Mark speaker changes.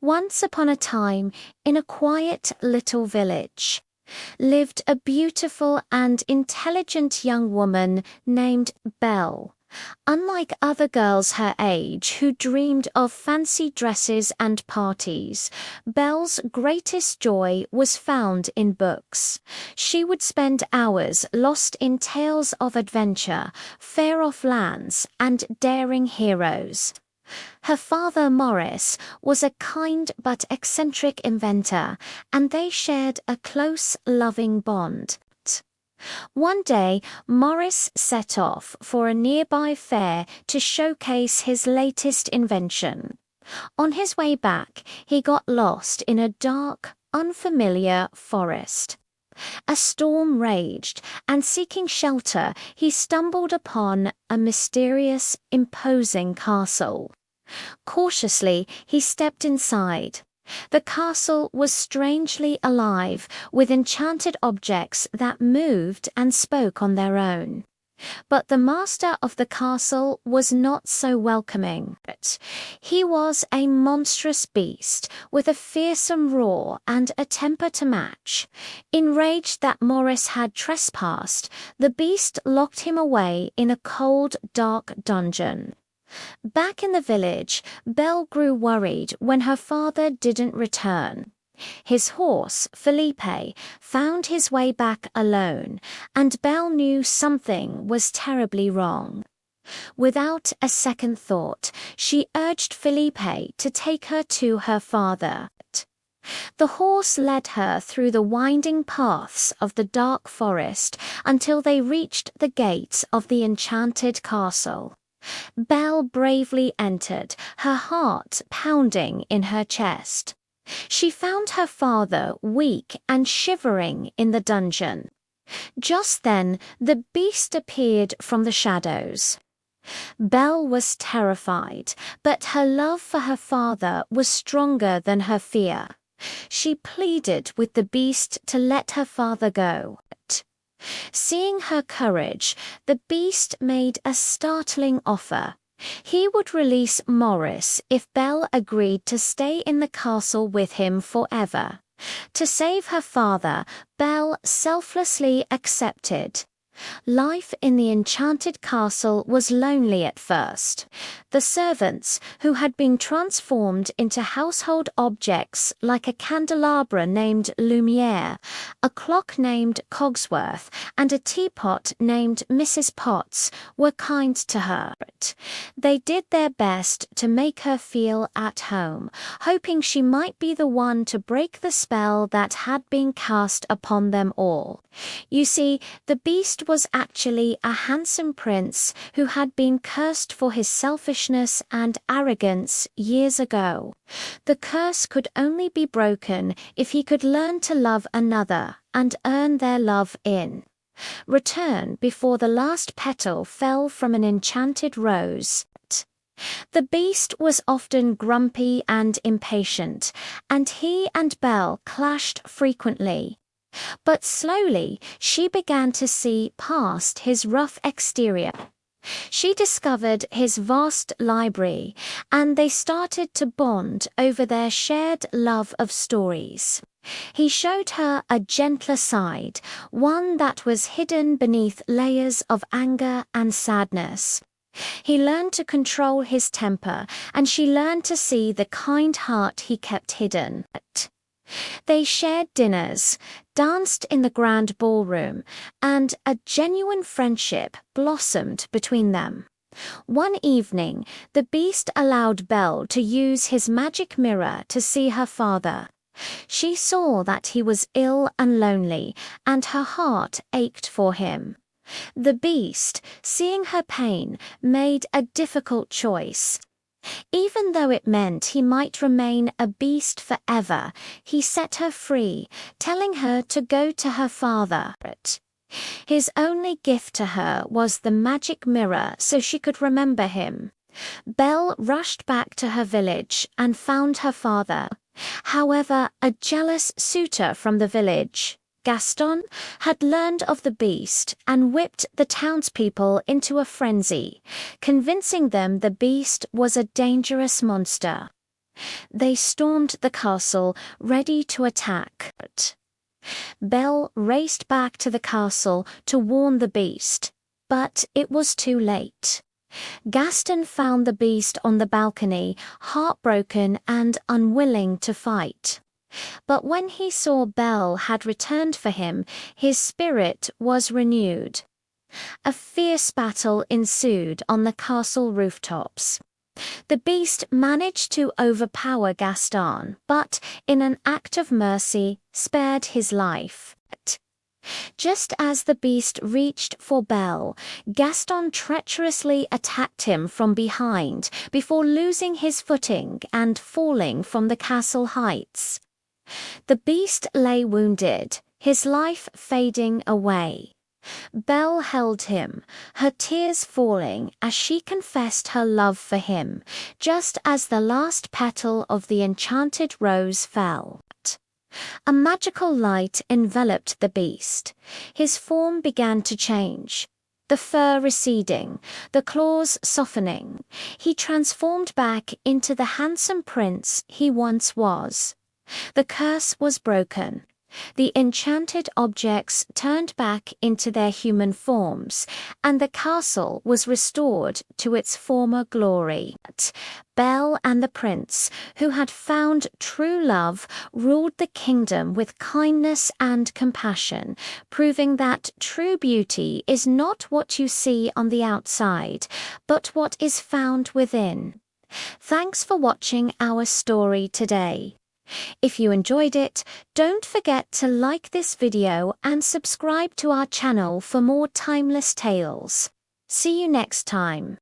Speaker 1: Once upon a time, in a quiet little village, lived a beautiful and intelligent young woman named Belle. Unlike other girls her age who dreamed of fancy dresses and parties, Belle's greatest joy was found in books. She would spend hours lost in tales of adventure, far-off lands, and daring heroes. Her father, Maurice, was a kind but eccentric inventor, and they shared a close, loving bond. One day, Maurice set off for a nearby fair to showcase his latest invention. On his way back, he got lost in a dark, unfamiliar forest. A storm raged, and seeking shelter, he stumbled upon a mysterious, imposing castle. Cautiously, he stepped inside. The castle was strangely alive, with enchanted objects that moved and spoke on their own. But the master of the castle was not so welcoming. He was a monstrous beast, with a fearsome roar and a temper to match. Enraged that Maurice had trespassed, the beast locked him away in a cold, dark dungeon. Back in the village, Belle grew worried when her father didn't return. His horse, Felipe, found his way back alone, and Belle knew something was terribly wrong. Without a second thought, she urged Felipe to take her to her father. The horse led her through the winding paths of the dark forest until they reached the gates of the enchanted castle. Belle bravely entered, her heart pounding in her chest. She found her father weak and shivering in the dungeon. Just then, the beast appeared from the shadows. Belle was terrified, but her love for her father was stronger than her fear. She pleaded with the beast to let her father go. Seeing her courage, the beast made a startling offer. He would release Maurice if Belle agreed to stay in the castle with him forever. To save her father, Belle selflessly accepted. Life in the enchanted castle was lonely at first. The servants, who had been transformed into household objects like a candelabra named Lumiere, a clock named Cogsworth, and a teapot named Mrs. Potts, were kind to her. They did their best to make her feel at home, hoping she might be the one to break the spell that had been cast upon them all. You see, the beast was actually a handsome prince who had been cursed for his selfishness and arrogance years ago. The curse could only be broken if he could learn to love another and earn their love in return before the last petal fell from an enchanted rose. The beast was often grumpy and impatient, and he and Belle clashed frequently. But slowly, she began to see past his rough exterior. She discovered his vast library, and they started to bond over their shared love of stories. He showed her a gentler side, one that was hidden beneath layers of anger and sadness. He learned to control his temper, and she learned to see the kind heart he kept hidden. They shared dinners, danced in the grand ballroom, and a genuine friendship blossomed between them. One evening, the beast allowed Belle to use his magic mirror to see her father. She saw that he was ill and lonely, and her heart ached for him. The beast, seeing her pain, made a difficult choice. Even though it meant he might remain a beast forever, he set her free, telling her to go to her father. His only gift to her was the magic mirror so she could remember him. Belle rushed back to her village and found her father. However, a jealous suitor from the village, Gaston, had learned of the beast and whipped the townspeople into a frenzy, convincing them the beast was a dangerous monster. They stormed the castle, ready to attack. Belle raced back to the castle to warn the beast, but it was too late. Gaston found the beast on the balcony, heartbroken and unwilling to fight. But when he saw Belle had returned for him, his spirit was renewed. A fierce battle ensued on the castle rooftops. The beast managed to overpower Gaston, but, in an act of mercy, spared his life. Just as the beast reached for Belle, Gaston treacherously attacked him from behind before losing his footing and falling from the castle heights. The beast lay wounded, his life fading away. Belle held him, her tears falling as she confessed her love for him, just as the last petal of the enchanted rose fell. A magical light enveloped the beast. His form began to change. The fur receding, the claws softening. He transformed back into the handsome prince he once was. The curse was broken. The enchanted objects turned back into their human forms, and the castle was restored to its former glory. Belle and the prince, who had found true love, ruled the kingdom with kindness and compassion, proving that true beauty is not what you see on the outside, but what is found within. Thanks for watching our story today. If you enjoyed it, don't forget to like this video and subscribe to our channel for more timeless tales. See you next time.